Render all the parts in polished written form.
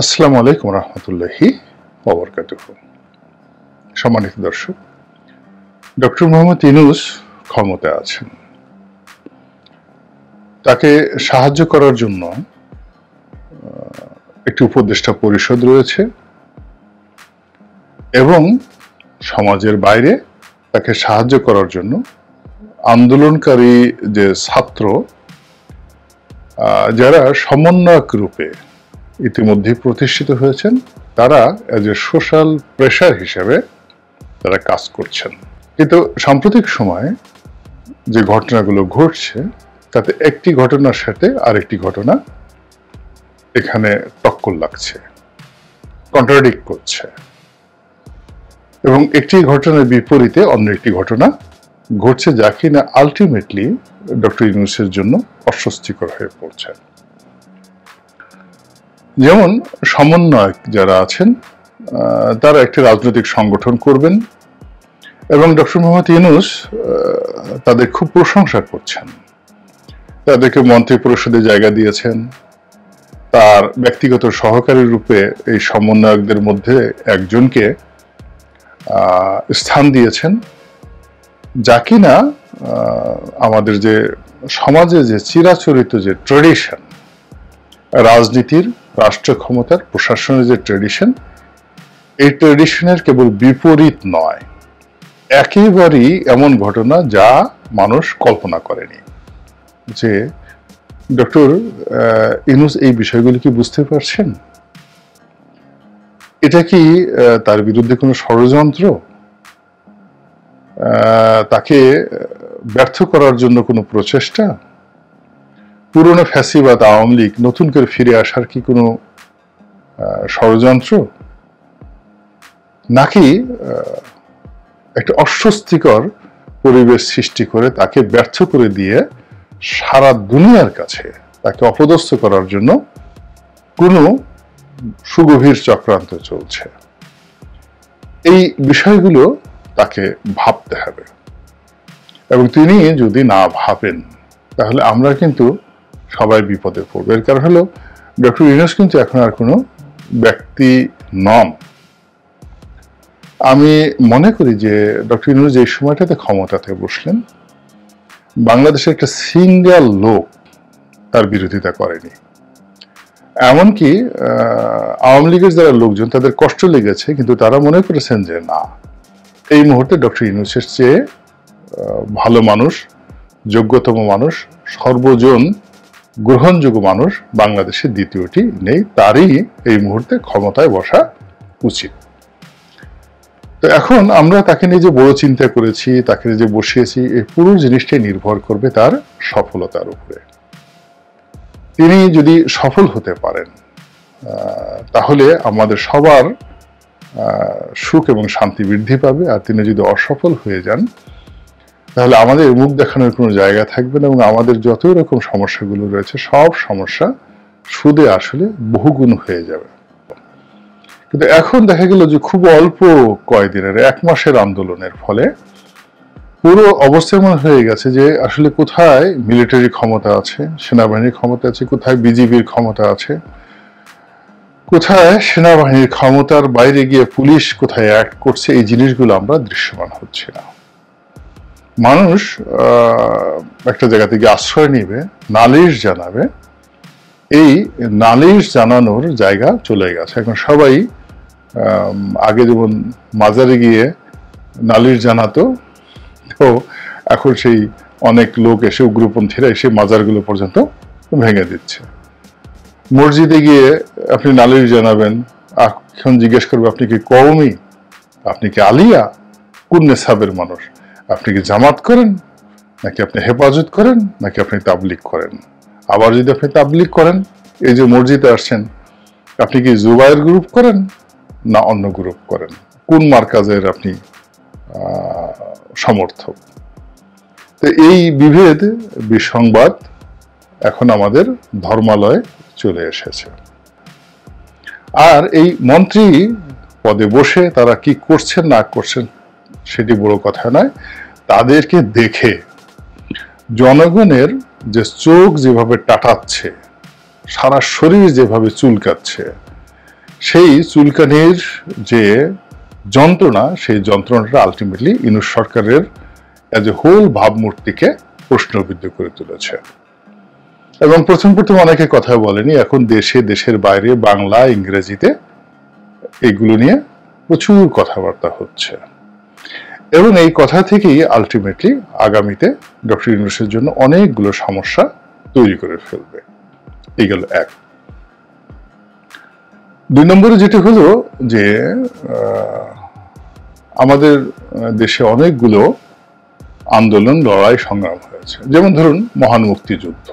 আসসালামু আলাইকুম রহমতুল্লাহি ওয়া বারাকাতুহু। সম্মানিত দর্শক, ডক্টর মোহাম্মদ ইউনূস ক্ষমতায় আছেন। তাকে সাহায্য করার জন্য একটি উপদেষ্টা পরিষদ রয়েছে এবং সমাজের বাইরে তাকে সাহায্য করার জন্য আন্দোলনকারী যে ছাত্র যারা সমন্বয়ক রূপে ইতিমধ্যে প্রতিষ্ঠিত হয়েছেন, তারা এজ এ সোশ্যাল প্রেশার হিসেবে তারা কাজ করছেন। কিন্তু সাম্প্রতিক সময়ে যে ঘটনাগুলো ঘটছে তাতে একটি ঘটনার সাথে আরেকটি ঘটনা এখানে টক্কর লাগছে, কন্ট্রাডিক্ট করছে, এবং একটি ঘটনার বিপরীতে অন্য একটি ঘটনা ঘটছে, যা কিনা আলটিমেটলি ডক্টর ইউনূসের জন্য অস্বস্তিকর হয়ে পড়ছে। যেমন সমন্বয়ক যারা আছেন তারা একটি রাজনৈতিক সংগঠন করবেন এবং ডক্টর মোহাম্মদ ইউনূস তাদের খুব প্রশংসা করছেন, তাদেরকে মন্ত্রী পরিষদে জায়গা দিয়েছেন, তার ব্যক্তিগত সহকারী রূপে এই সমন্বয়কদের মধ্যে একজনকে স্থান দিয়েছেন, যা কিনা আমাদের যে সমাজে যে চিরাচরিত যে ট্রেডিশন, রাজনীতির, রাষ্ট্র ক্ষমতার, প্রশাসনের যে ট্রেডিশন, এই ট্রেডিশনের কেবল বিপরীত নয়, একেবারেই এমন ঘটনা যা মানুষ কল্পনা করেনি। যে ডক্টর ইউনূস এই বিষয়গুলি কি বুঝতে পারছেন? এটা কি তার বিরুদ্ধে কোনো ষড়যন্ত্র, তাকে ব্যর্থ করার জন্য কোনো প্রচেষ্টা, পুরনো ফ্যাসিবাদ আওয়ামী লীগ নতুন করে ফিরে আসার কি কোনো ষড়যন্ত্র, নাকি একটা অস্বস্তিকর পরিবেশ সৃষ্টি করে তাকে ব্যর্থ করে দিয়ে সারা দুনিয়ার কাছে তাকে অপদস্থ করার জন্য কোনো সুগভীর চক্রান্ত চলছে? এই বিষয়গুলো তাকে ভাবতে হবে, এবং তিনি যদি না ভাবেন তাহলে আমরা কিন্তু সবাই বিপদে পড়বে। এর কারণ হলো ডক্টর ইউনূস কিন্তু এখন আর কোনো ব্যক্তি নন। আমি মনে করি যে ডক্টর ইউনূস যে সময়টাতে ক্ষমতাতে বসলেন, বাংলাদেশের একটা সিঙ্গেল লোক তার বিরোধিতা করেনি। এমনকি আওয়ামী লীগের যারা লোকজন, তাদের কষ্ট লেগেছে, কিন্তু তারা মনে করেছেন যে না, এই মুহূর্তে ডক্টর ইউনূসের চেয়ে ভালো মানুষ, যোগ্যতম মানুষ, সর্বজন গ্রহণযোগ্য মানুষ বাংলাদেশে দ্বিতীয়টি নেই, তারই এই মুহূর্তে ক্ষমতায় বসা উচিত। তো এখন আমরা তাকে নিয়ে যে বড় চিন্তা করেছি, তাকে নিয়ে যে বসিয়েছি, এই পুরো জিনিসটাই নির্ভর করবে তার সফলতার উপরে। তিনি যদি সফল হতে পারেন তাহলে আমাদের সবার সুখ এবং শান্তি বৃদ্ধি পাবে, আর তিনি যদি অসফল হয়ে যান তাহলে আমাদের মুখ দেখানোর কোনো জায়গা থাকবে না, এবং আমাদের যত রকম সমস্যাগুলো রয়েছে সব সমস্যা সুদে আসলে বহুগুণ হয়ে যাবে। কিন্তু এখন দেখা গেল যে খুব অল্প কয়েকদিনের, 1 মাসের আন্দোলনের ফলে পুরো অবস্থা এমন হয়ে গেছে যে আসলে কোথায় মিলিটারি ক্ষমতা আছে, সেনাবাহিনীর ক্ষমতা আছে, কোথায় বিজিবির ক্ষমতা আছে, কোথায় সেনাবাহিনীর ক্ষমতার বাইরে গিয়ে পুলিশ কোথায় অ্যাক্ট করছে, এই জিনিসগুলো আমরা দৃশ্যমান হচ্ছে না। মানুষ একটা জায়গা থেকে আশ্রয় নিবে, নালিশ জানাবে, এই নালিশ জানানোর জায়গা চলে গেছে। এখন সবাই আগে যেমন মাজারে গিয়ে নালিশ জানাতো, তো এখন সেই অনেক লোক এসে, উগ্রপন্থীরা এসে মাজারগুলো পর্যন্ত ভেঙে দিচ্ছে। মসজিদে গিয়ে আপনি নালিশ জানাবেন, এখন জিজ্ঞেস করবে আপনি কি কওমি, আপনি কি আলিয়া, কোন নেসাবের মানুষ, আপনি কি জামাত করেন, নাকি আপনি হেফাজত করেন, নাকি আপনি তাবলিগ করেন। আবার যদি আপনি তাবলিগ করেন, এই যে মসজিদে আসছেন, আপনি কি জুবায়ের গ্রুপ করেন না অন্য গ্রুপ করেন, কোন মার্কাজের আপনি সমর্থক। তো এই বিভেদ, বিসংবাদ এখন আমাদের ধর্মালয়ে চলে এসেছে। আর এই মন্ত্রী পদে বসে তারা কি করছেন না করছেন সেটি বড় কথা নয়, তাদেরকে দেখে জনগণের যে চোখ যেভাবে টাটাচ্ছে, সারা শরীর যেভাবে চুলকাচ্ছে, সেই চুলকানির যে যন্ত্রণা, সেই যন্ত্রণাটা আলটিমেটলি ইউনূস সরকারের এজ এ হোল ভাবমূর্তিকে প্রশ্নবিদ্ধ করে তুলেছে। এবং প্রথম অনেকে কথা বলেনি, এখন দেশের বাইরে বাংলা ইংরেজিতে এগুলো নিয়ে প্রচুর কথাবার্তা হচ্ছে। এবং এই কথা থেকেই আলটিমেটলি আগামীতে ডক্টর ইউনূসের জন্য অনেকগুলো সমস্যা তৈরি করে ফেলবে। এই গেল এক। 2 নম্বরে যেটা হলো যে আমাদের দেশে অনেকগুলো আন্দোলন, লড়াই, সংগ্রাম হয়েছে। যেমন ধরুন মহান মুক্তিযুদ্ধ,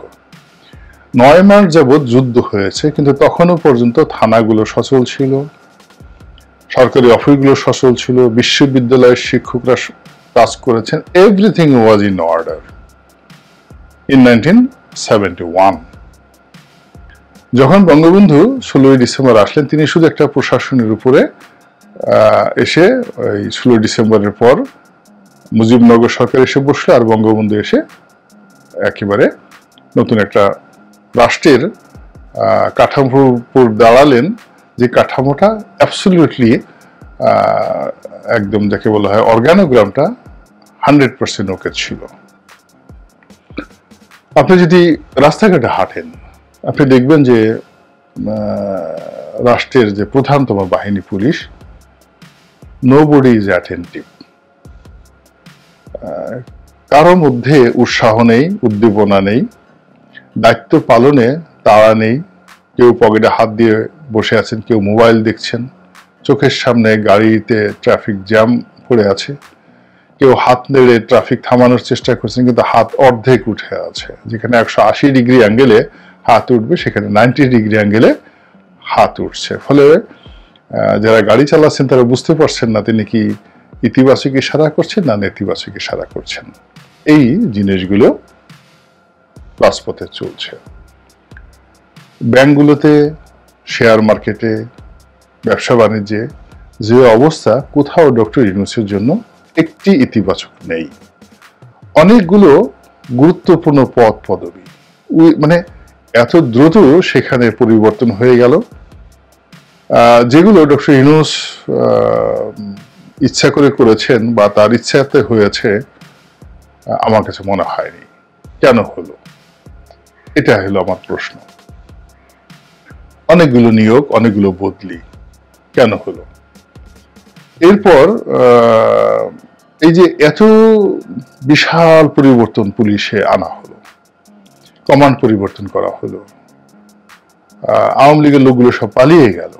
9 মাস যাবৎ যুদ্ধ হয়েছে, কিন্তু তখনও পর্যন্ত থানাগুলো সচল ছিল, সরকারি অফিসগুলো সচল ছিল, বিশ্ববিদ্যালয়ের শিক্ষকরা কাজ করেছেন, everything was in order in 1971। যখন বঙ্গবন্ধু 16ই ডিসেম্বর আসলেন, তিনি শুধু একটা প্রশাসনের উপরে এসে ওই 16 ডিসেম্বরের পর মুজিবনগর সরকার এসে বসলো, আর বঙ্গবন্ধু এসে একেবারে নতুন একটা রাষ্ট্রের কাঠামোর উপর দাঁড়ালেন, যে কাঠামোটা অ্যাবসলিউটলি একদম যাকে বলা হয় অর্গানোগ্রামটা 100% ওকে ছিল। আপনি যদি রাস্তাঘাটে হাঁটেন, আপনি দেখবেন যে রাষ্ট্রের যে প্রধানতম বাহিনী পুলিশ, নোবডি ইজ অ্যাটেন্টিভ। কারো মধ্যে উৎসাহ নেই, উদ্দীপনা নেই, দায়িত্ব পালনে তাড়া নেই। কেউ পকেটে হাত দিয়ে বসে আছেন, কেউ মোবাইল দেখছেন, চোখের সামনে গাড়িতে ট্রাফিক জ্যাম পড়ে আছে, কেউ হাত নেড়ে ট্রাফিক থামানোর চেষ্টা করছেন, কিন্তু হাত অর্ধেক উঠে আছে। যেখানে 180 ডিগ্রি অ্যাঙ্গেলে হাত উঠবে, সেখানে 90 ডিগ্রি অ্যাঙ্গেলে হাত উঠছে। ফলে যারা গাড়ি চালাচ্ছেন তারা বুঝতে পারছেন না তিনি কি ইতিবাচক ইশারা করছেন না নেতিবাচক ইশারা করছেন। এই জিনিসগুলো রাজপথে চলছে। ব্যাংকগুলোতে, শেয়ার মার্কেটে, ব্যবসা বাণিজ্যে যে অবস্থা, কোথাও ডক্টর ইউনূসের জন্য একটি ইতিবাচক নেই। অনেকগুলো গুরুত্বপূর্ণ পদ পদবি মানে এত দ্রুত সেখানে পরিবর্তন হয়ে গেল, যেগুলো ডক্টর ইউনূস ইচ্ছা করে করেছেন বা তার ইচ্ছাতে হয়েছে, আমার কাছে মনে হয়নি। কেন হলো? এটা হলো আমার প্রশ্ন। অনেকগুলো নিয়োগ, অনেকগুলো বদলি কেন হলো? এরপর এই যে এত বিশাল পরিবর্তন পুলিশে আনা হলো, কমান্ড পরিবর্তন করা হলো, আওয়ামী লীগের লোকগুলো সব পালিয়ে গেল,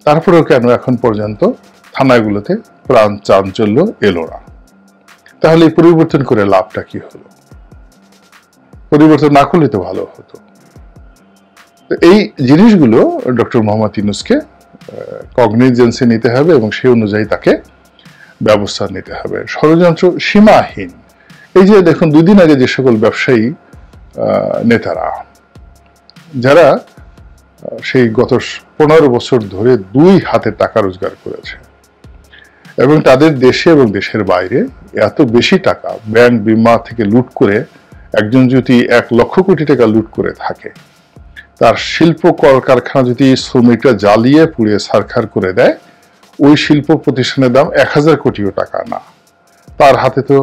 তারপরেও কেন এখন পর্যন্ত থানাগুলোতে প্রাণ চাঞ্চল্য এলো না? তাহলে এই পরিবর্তন করে লাভটা কি হলো? পরিবর্তন না করলে তো ভালো হতো। এই জিনিসগুলো ডক্টর মোহাম্মদ ইউনূসকে কগনিজেন্সে নিতে হবে এবং সেই অনুযায়ী তাকে ব্যবস্থা নিতে হবে। ষড়যন্ত্র সীমাহীন। এই যে দেখুন, 2 দিন আগে যে সকল ব্যবসায়ী নেতারা, যারা সেই গত 15 বছর ধরে 2 হাতে টাকা রোজগার করেছে এবং তাদের দেশে এবং দেশের বাইরে এত বেশি টাকা ব্যাংক বিমা থেকে লুট করে, একজন যদি 1 লক্ষ কোটি টাকা লুট করে থাকে, তার শিল্প কলকারখানা যদি শ্রমিকরা জ্বালিয়ে পুড়িয়ে ছারখার করে দেয়, ওই শিল্প প্রতিষ্ঠানের দাম 1000 কোটিও টাকা না। তার হাতে তো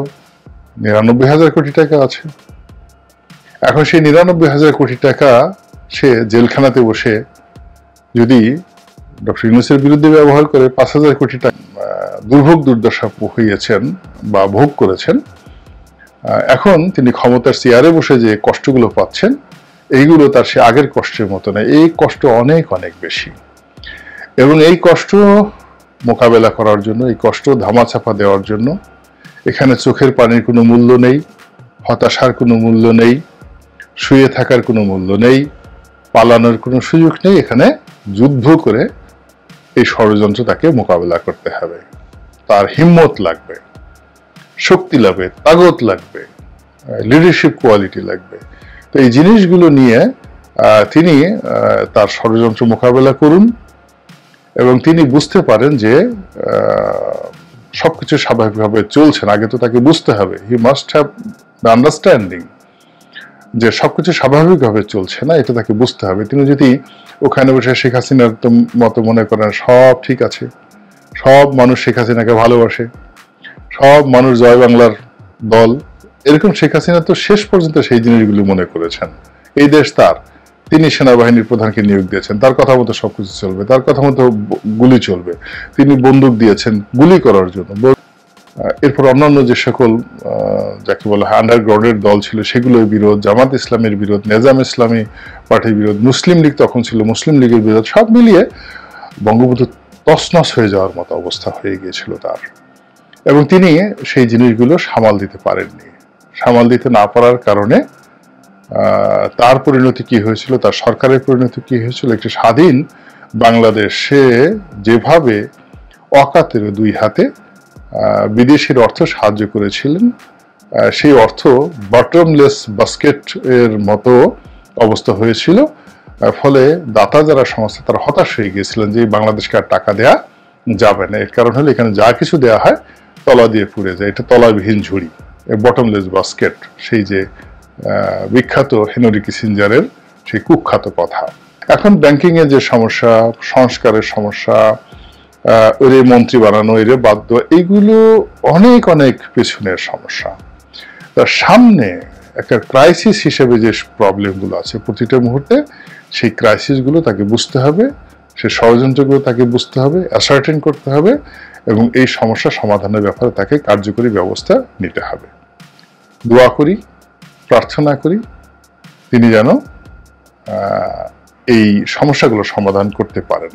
99,000 কোটি টাকা আছে। এখন সেই 99,000 কোটি টাকা সে জেলখানাতে বসে যদি ডক্টর ইউনূসের বিরুদ্ধে ব্যবহার করে 5,000 কোটি টাকা দুর্ভোগ দুর্দশা হইয়াছেন বা ভোগ করেছেন, এখন তিনি ক্ষমতার চেয়ারে বসে যে কষ্টগুলো পাচ্ছেন, এইগুলো তার সে আগের কষ্টের মতো নয়। এই কষ্ট অনেক অনেক বেশি। এবং এই কষ্ট মোকাবেলা করার জন্য, এই কষ্ট ধামাচাপা দেওয়ার জন্য এখানে চোখের পানির কোনো মূল্য নেই, হতাশার কোনো মূল্য নেই, শুয়ে থাকার কোনো মূল্য নেই, পালানোর কোনো সুযোগ নেই। এখানে যুদ্ধ করে এই ষড়যন্ত্র তাকে মোকাবেলা করতে হবে। তার হিম্মত লাগবে, শক্তি লাগবে, তাগত লাগবে, লিডারশিপ কোয়ালিটি লাগবে। তো এই জিনিসগুলো নিয়ে তিনি তার ষড়যন্ত্র মোকাবেলা করুন এবং তিনি বুঝতে পারেন যে সবকিছু স্বাভাবিকভাবে চলছে না। আগে তো তাকে বুঝতে হবে, he must have the understanding যে সবকিছু স্বাভাবিকভাবে চলছে না, এটা তাকে বুঝতে হবে। তিনি যদি ওখানে বসে শেখ হাসিনার মতো মনে করেন সব ঠিক আছে, সব মানুষ শেখ হাসিনাকে ভালোবাসে, সব মানুষ জয় বাংলার দল, এরকম শেখ হাসিনা তো শেষ পর্যন্ত সেই জিনিসগুলো মনে করেছেন। এই দেশ তার, তিনি সেনাবাহিনীর প্রধানকে নিয়োগ দিয়েছেন, তার কথা মতো সবকিছু চলবে, তার কথা মতো গুলি চলবে। তিনি বন্দুক দিয়েছেন গুলি করার জন্য। এরপর অন্যান্য যে সকল যাকে বলা হয় আন্ডারগ্রাউন্ডের দল ছিল সেগুলোর বিরোধ, জামাত ইসলামের বিরোধ, নেজাম ইসলামী পার্টির বিরোধ, মুসলিম লীগ তখন ছিল, মুসলিম লীগের বিরোধ, সব মিলিয়ে বঙ্গবন্ধু তছনছ হয়ে যাওয়ার মতো অবস্থা হয়ে গিয়েছিল তার। এবং তিনি সেই জিনিসগুলো সামাল দিতে পারেননি। সামাল দিতে না পারার কারণে তার পরিণতি কি হয়েছিল, তার সরকারের পরিণতি কি হয়েছিল, একটি স্বাধীন বাংলাদেশে যেভাবে অকাতের দুই হাতে বিদেশের অর্থ সাহায্য করেছিলেন, সেই অর্থ বটমলেস বাস্কেট এর মতো অবস্থা হয়েছিল। ফলে দাতা যারা সংস্থা তারা হতাশ হয়ে গিয়েছিলেন যে বাংলাদেশকে আর টাকা দেয়া যাবে না। এর কারণ হলো এখানে যা কিছু দেয়া হয় তলা দিয়ে পুড়ে যায়, এটা তলাবিহীন ঝুড়ি, বটমলেস বাস্কেট, সেই যে বিখ্যাত হেনরি কিসিঞ্জারের সেই কুখ্যাত কথা। এখন ব্যাংকিং এর যে সমস্যা, সংস্কারের সমস্যা, ওরে মন্ত্রী বানানো, এরে বাধ্য, এইগুলো অনেক অনেক পেছনের সমস্যা। তার সামনে একটা ক্রাইসিস হিসেবে যে প্রবলেমগুলো আছে প্রতিটা মুহূর্তে, সেই ক্রাইসিসগুলো তাকে বুঝতে হবে, সে ষড়যন্ত্রগুলো তাকে বুঝতে হবে, অ্যাসার্টেন করতে হবে, এবং এই সমস্যা সমাধানের ব্যাপারে তাকে কার্যকরী ব্যবস্থা নিতে হবে। দোয়া করি, প্রার্থনা করি তিনি যেন এই সমস্যাগুলো সমাধান করতে পারেন।